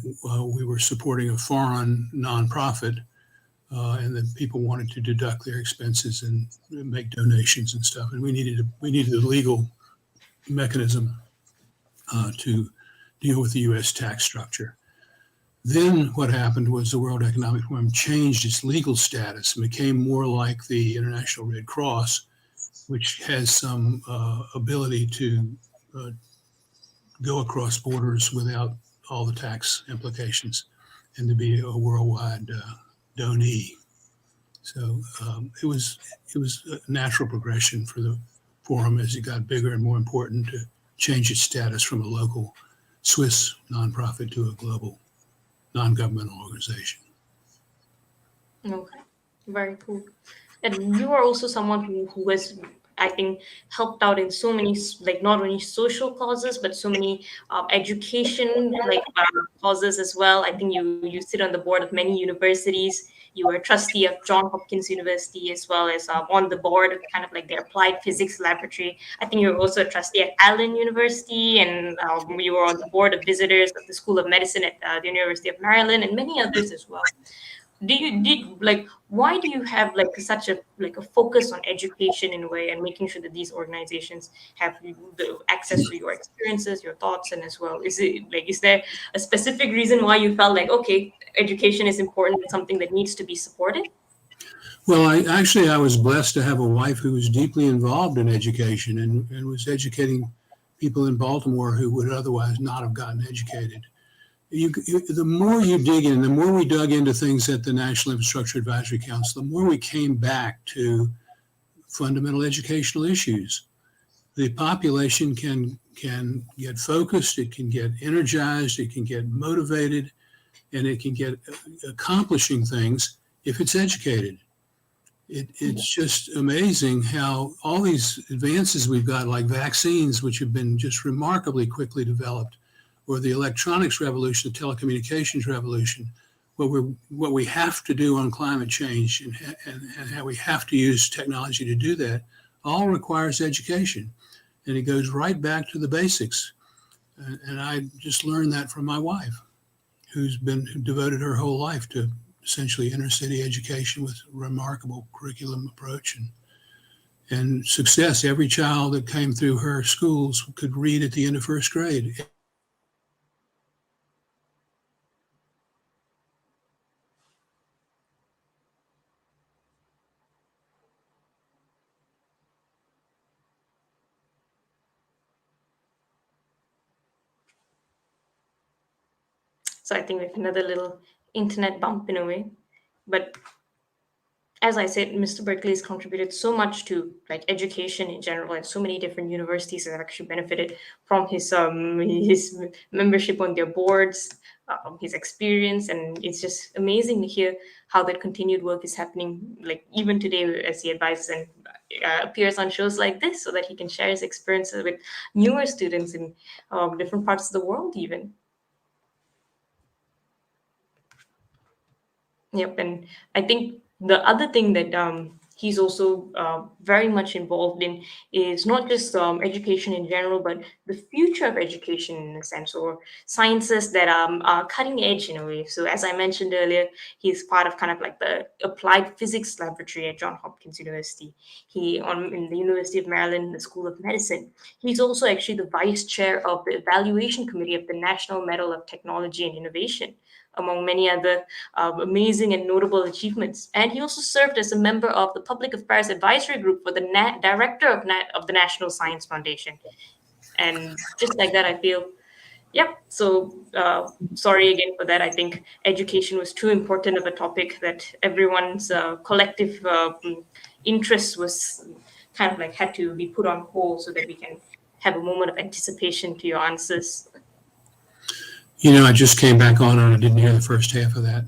we were supporting a foreign nonprofit and that people wanted to deduct their expenses and make donations and stuff. And we needed a legal mechanism to deal with the U.S. tax structure. Then what happened was the World Economic Forum changed its legal status and became more like the International Red Cross, which has some ability to go across borders without all the tax implications and to be a worldwide donee. So it was a natural progression for the forum as it got bigger and more important to change its status from a local Swiss nonprofit to a global non-governmental organization. Okay, very cool. And you are also someone who has, I think, helped out in so many, like not only social causes, but so many education causes as well. I think you sit on the board of many universities. You are a trustee of Johns Hopkins University, as well as on the board of kind of like the Applied Physics Laboratory. I think you're also a trustee at Allen University, and you were on the board of visitors of the School of Medicine at the University of Maryland, and many others as well. Why do you have like such a focus on education in a way and making sure that these organizations have the access to your experiences, your thoughts, and as well, is there a specific reason why you felt like, okay, education is important, it's something that needs to be supported? Well, I was blessed to have a wife who was deeply involved in education and was educating people in Baltimore who would otherwise not have gotten educated. The more you dig in, the more we dug into things at the National Infrastructure Advisory Council, the more we came back to fundamental educational issues. The population can get focused, it can get energized, it can get motivated, and it can get accomplishing things if it's educated. It's just amazing how all these advances we've got, like vaccines, which have been just remarkably quickly developed, or the electronics revolution, the telecommunications revolution, what we have to do on climate change and how we have to use technology to do that, all requires education. And it goes right back to the basics. And I just learned that from my wife, who's devoted her whole life to essentially inner city education with remarkable curriculum approach and success. Every child that came through her schools could read at the end of first grade. So I think we have another little internet bump in a way. But as I said, Mr. Berkeley has contributed so much to like education in general, and so many different universities have actually benefited from his membership on their boards, his experience, and it's just amazing to hear how that continued work is happening. Like even today, as he advises and appears on shows like this, so that he can share his experiences with newer students in different parts of the world, even. Yep, and I think the other thing that he's also very much involved in is not just education in general, but the future of education in a sense, or sciences that are cutting edge in a way. So as I mentioned earlier, he's part of kind of like the applied physics laboratory at Johns Hopkins University. In the University of Maryland, the School of Medicine. He's also actually the vice chair of the evaluation committee of the National Medal of Technology and Innovation, among many other amazing and notable achievements. And he also served as a member of the Public Affairs Advisory Group for the director of the National Science Foundation. And just like that, I feel, yep. So sorry again for that. I think education was too important of a topic that everyone's collective interest was kind of like had to be put on hold so that we can have a moment of anticipation to your answers. You know, I just came back on and I didn't hear the first half of that.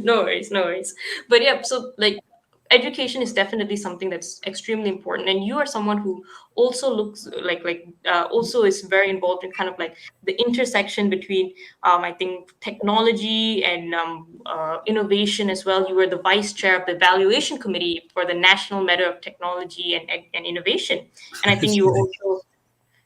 No worries. But yeah, so like education is definitely something that's extremely important, and you are someone who also looks also is very involved in kind of like the intersection between I think technology and innovation as well. You were the vice chair of the evaluation committee for the National Medal of Technology and Innovation, and I think you were also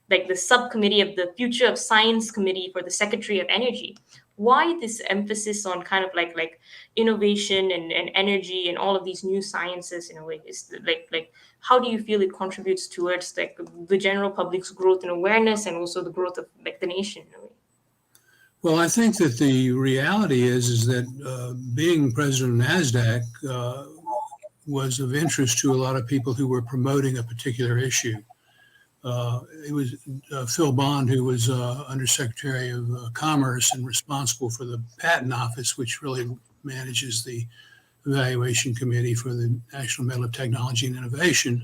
like the subcommittee of the Future of Science Committee for the Secretary of Energy. Why this emphasis on kind of like innovation and energy and all of these new sciences in a way? Is like how do you feel it contributes towards like the general public's growth and awareness, and also the growth of like the nation in a way? Well, I think that the reality is that being president of NASDAQ was of interest to a lot of people who were promoting a particular issue. It was Phil Bond, who was Undersecretary of Commerce and responsible for the Patent Office, which really manages the evaluation committee for the National Medal of Technology and Innovation,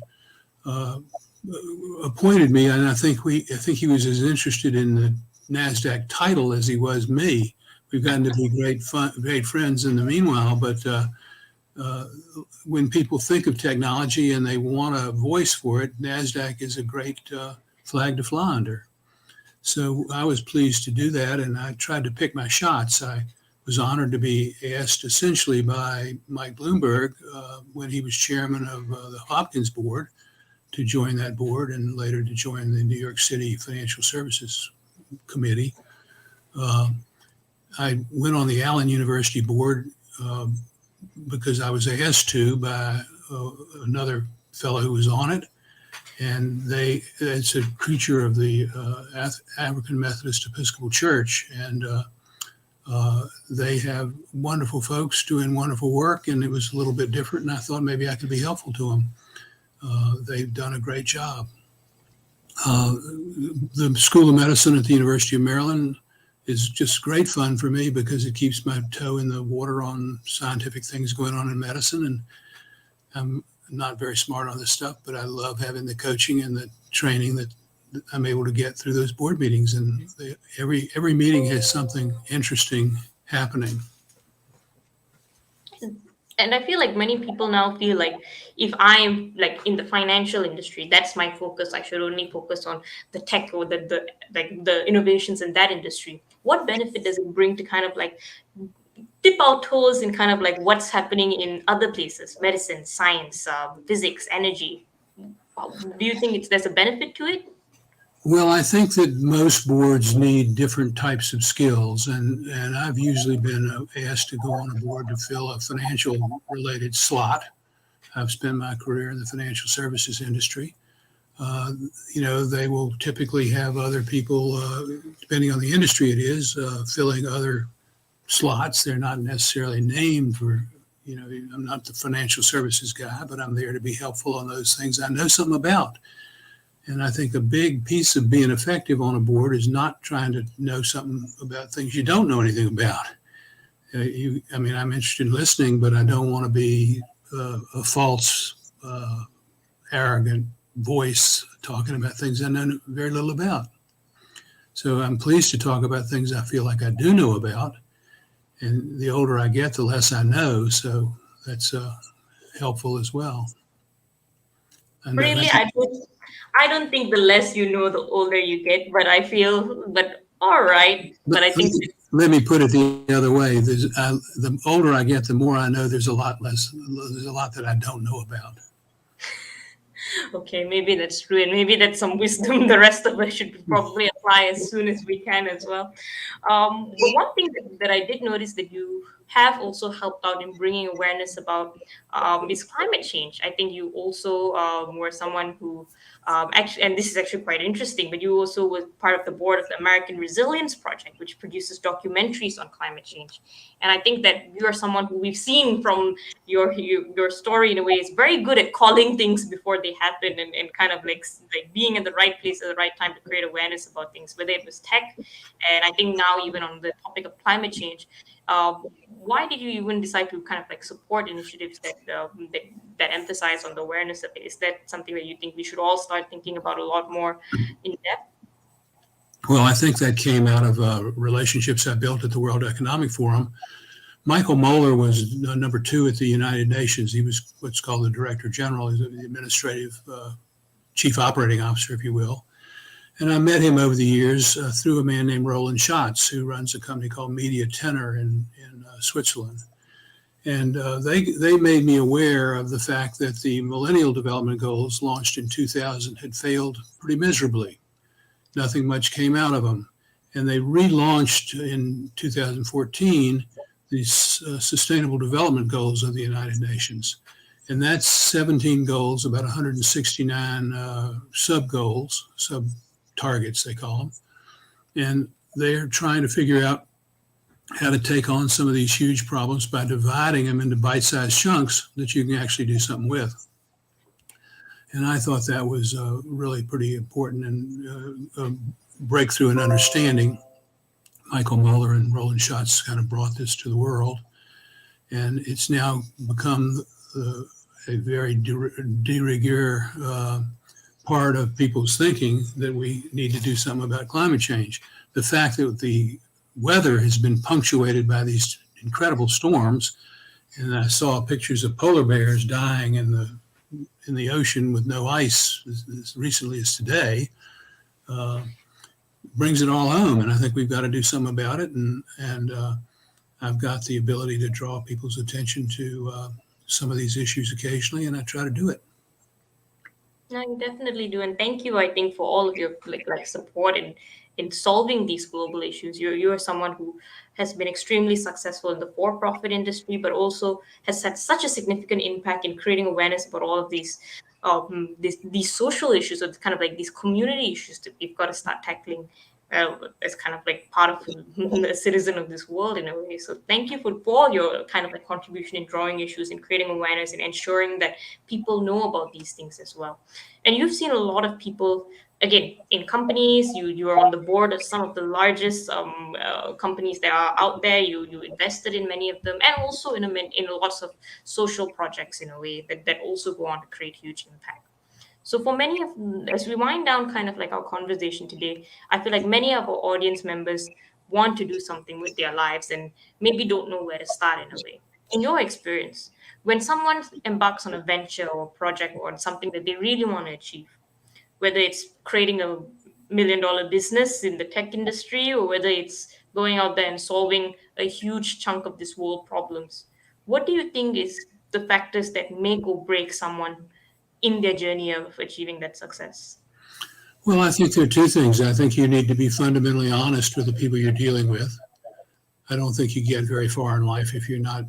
appointed me, and I think he was as interested in the NASDAQ title as he was me. We've gotten to be great friends in the meanwhile, but when people think of technology and they want a voice for it, NASDAQ is a great flag to fly under. So I was pleased to do that, and I tried to pick my shots. I was honored to be asked essentially by Mike Bloomberg when he was chairman of the Hopkins board to join that board, and later to join the New York City Financial Services Committee. I went on the Allen University board because I was asked to by another fellow who was on it, and it's a creature of the African Methodist Episcopal Church, and they have wonderful folks doing wonderful work, and it was a little bit different, and I thought maybe I could be helpful to them. They've done a great job. The School of Medicine at the University of Maryland is just great fun for me because it keeps my toe in the water on scientific things going on in medicine. And I'm not very smart on this stuff, but I love having the coaching and the training that I'm able to get through those board meetings. And every meeting has something interesting happening. And I feel like many people now feel like if I'm like in the financial industry, that's my focus. I should only focus on the tech or the innovations in that industry. What benefit does it bring to kind of like dip our toes in kind of like what's happening in other places, medicine, science, physics, energy? Do you think there's a benefit to it? Well, I think that most boards need different types of skills, and I've usually been asked to go on a board to fill a financial related slot. I've spent my career in the financial services industry. Uh, they will typically have other people, depending on the industry it is, filling other slots. They're not necessarily named for, I'm not the financial services guy, but I'm there to be helpful on those things I know something about. And I think a big piece of being effective on a board is not trying to know something about things you don't know anything about. I'm interested in listening, but I don't want to be a false, arrogant voice talking about things I know very little about. So I'm pleased to talk about things I feel like I do know about. And the older I get, the less I know. So that's helpful as well. Really, I don't think the less you know, the older you get. But all right. But I think let me put it the other way. The older I get, the more I know. There's a lot that I don't know about. okay, maybe that's true, and maybe that's some wisdom the rest of us should probably apply as soon as we can as well. But one thing that I did notice that you have also helped out in bringing awareness about is climate change. I think you also were someone who actually, and this is actually quite interesting, but you also were part of the board of the American Resilience Project, which produces documentaries on climate change. And I think that you are someone who we've seen from your story in a way is very good at calling things before they happen, and kind of like being in the right place at the right time to create awareness about things, whether it was tech, and I think now even on the topic of climate change. Why did you even decide to kind of like support initiatives that emphasize on the awareness of it? Is that something that you think we should all start thinking about a lot more in depth? Well, I think that came out of relationships I built at the World Economic Forum. Michael Moeller was number 2 at the United Nations. He was what's called the Director General. He's the administrative chief operating officer, if you will. And I met him over the years through a man named Roland Schatz, who runs a company called Media Tenor in Switzerland. And they made me aware of the fact that the Millennial Development Goals launched in 2000 had failed pretty miserably. Nothing much came out of them. And they relaunched in 2014 these Sustainable Development Goals of the United Nations. And that's 17 goals, about 169 sub-goals, sub-targets they call them. And they're trying to figure out how to take on some of these huge problems by dividing them into bite-sized chunks that you can actually do something with. And I thought that was really pretty important and a breakthrough in understanding. Michael Mueller and Roland Schatz kind of brought this to the world. And it's now become a very de rigueur part of people's thinking that we need to do something about climate change. The fact that the weather has been punctuated by these incredible storms, and I saw pictures of polar bears dying in the ocean with no ice as recently as today, brings it all home. And I think we've got to do something about it. And I've got the ability to draw people's attention to some of these issues occasionally, and I try to do it. No, you definitely do, and thank you. I think for all of your like support in solving these global issues. You're someone who has been extremely successful in the for-profit industry, but also has had such a significant impact in creating awareness about all of these social issues, or kind of like these community issues that we've got to start tackling as kind of like part of a citizen of this world in a way. So thank you for all your kind of like contribution in drawing issues and creating awareness and ensuring that people know about these things as well. And you've seen a lot of people, again, in companies. You are on the board of some of the largest companies that are out there. You invested in many of them, and also in lots of social projects in a way that also go on to create huge impact. So for many of, as we wind down kind of like our conversation today, I feel like many of our audience members want to do something with their lives and maybe don't know where to start in a way. In your experience, when someone embarks on a venture or project or on something that they really want to achieve, whether it's creating $1 million business in the tech industry, or whether it's going out there and solving a huge chunk of this world problems, what do you think is the factors that make or break someone in their journey of achieving that success? Well, I think there are two things. I think you need to be fundamentally honest with the people you're dealing with. I don't think you get very far in life if you're not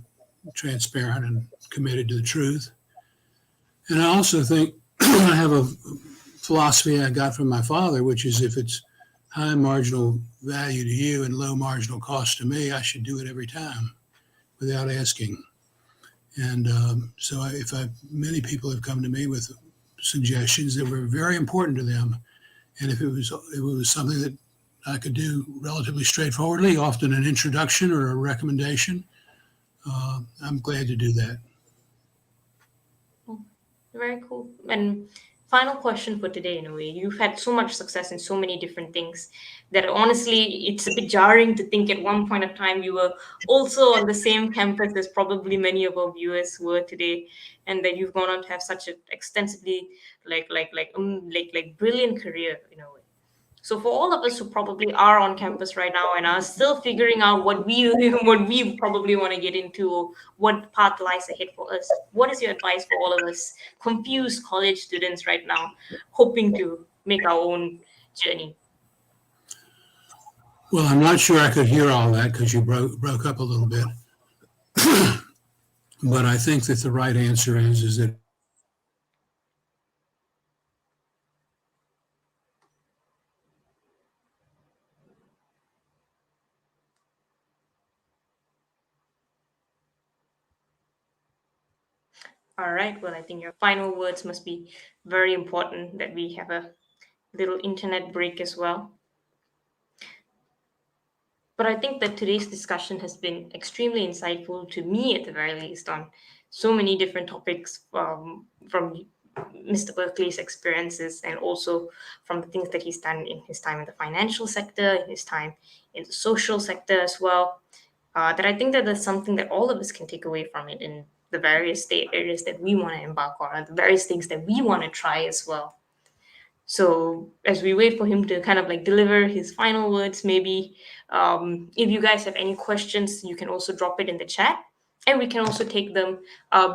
transparent and committed to the truth. And I also think I have a philosophy I got from my father, which is if it's high marginal value to you and low marginal cost to me, I should do it every time without asking. And many people have come to me with suggestions that were very important to them. And if it was something that I could do relatively straightforwardly, often an introduction or a recommendation, I'm glad to do that. Very cool. And final question for today, in a way, you've had so much success in so many different things that honestly, it's a bit jarring to think at one point of time you were also on the same campus as probably many of our viewers were today, and that you've gone on to have such an extensively like brilliant career in a way. So for all of us who probably are on campus right now and are still figuring out what we probably want to get into, or what path lies ahead for us, what is your advice for all of us confused college students right now, hoping to make our own journey? Well, I'm not sure I could hear all that because you broke up a little bit. But I think that the right answer is that All right. Well, I think your final words must be very important, that we have a little internet break as well. But I think that today's discussion has been extremely insightful to me, at the very least, on so many different topics, from Mr. Berkeley's experiences, and also from the things that he's done in his time in the financial sector, in his time in the social sector as well. That I think that there's something that all of us can take away from it in the various areas that we want to embark on, and the various things that we want to try as well. So as we wait for him to kind of like deliver his final words, maybe if you guys have any questions, you can also drop it in the chat, and we can also take them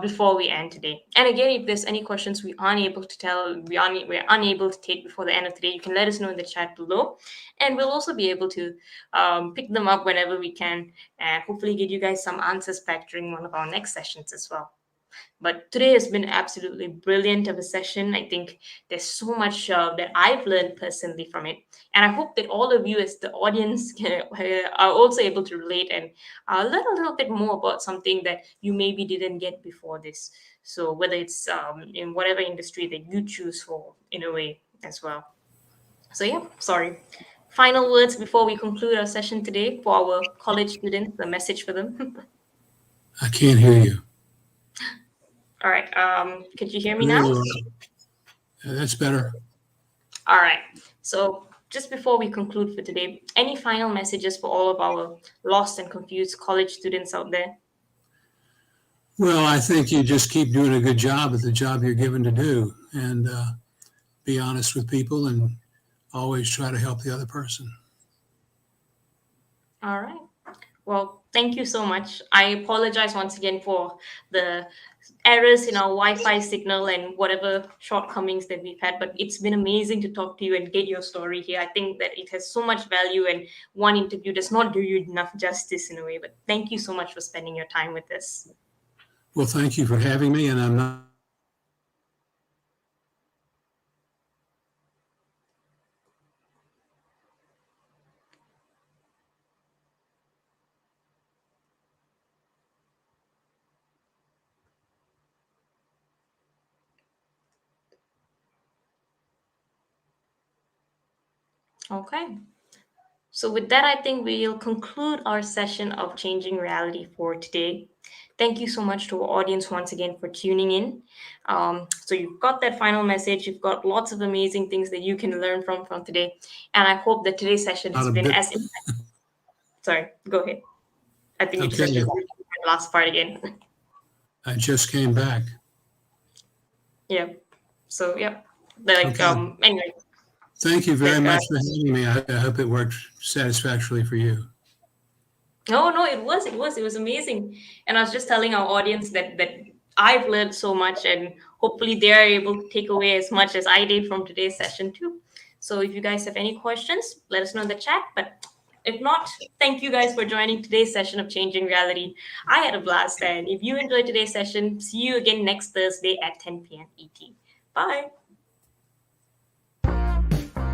before we end today. And again, if there's any questions we're unable to take before the end of today, you can let us know in the chat below, and we'll also be able to pick them up whenever we can, and hopefully get you guys some answers back during one of our next sessions as well. But today has been absolutely brilliant of a session. I think there's so much that I've learned personally from it. And I hope that all of you as the audience are also able to relate and learn a little bit more about something that you maybe didn't get before this. So whether it's in whatever industry that you choose for, in a way as well. So yeah, sorry. Final words before we conclude our session today for our college students, a message for them. I can't hear you. All right. Could you hear me now? That's better. All right. So just before we conclude for today, any final messages for all of our lost and confused college students out there? Well, I think you just keep doing a good job at the job you're given to do, and be honest with people, and always try to help the other person. All right. Well, thank you so much. I apologize once again for the errors in our Wi-Fi signal and whatever shortcomings that we've had, but it's been amazing to talk to you and get your story here. I think that it has so much value, and one interview does not do you enough justice in a way, but thank you so much for spending your time with us. Well, thank you for having me, and I'm not Okay. So with that, I think we'll conclude our session of Changing Reality for today. Thank you so much to our audience once again for tuning in. So you've got that final message. You've got lots of amazing things that you can learn from today. And I hope that today's session has been as impactful. Sorry, go ahead. I think you just the last part again. I just came back. Yeah. So yeah. Anyway. Thank you very much for having me. I hope it worked satisfactorily for you. No, it was amazing. And I was just telling our audience that I've learned so much, and hopefully they're able to take away as much as I did from today's session too. So if you guys have any questions, let us know in the chat. But if not, thank you guys for joining today's session of Changing Reality. I had a blast, and if you enjoyed today's session, see you again next Thursday at 10 p.m. ET. Bye.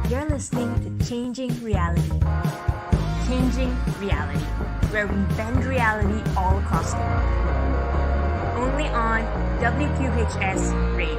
You're listening to Changing Reality. Changing Reality, where we bend reality all across the world. Only on WQHS Radio.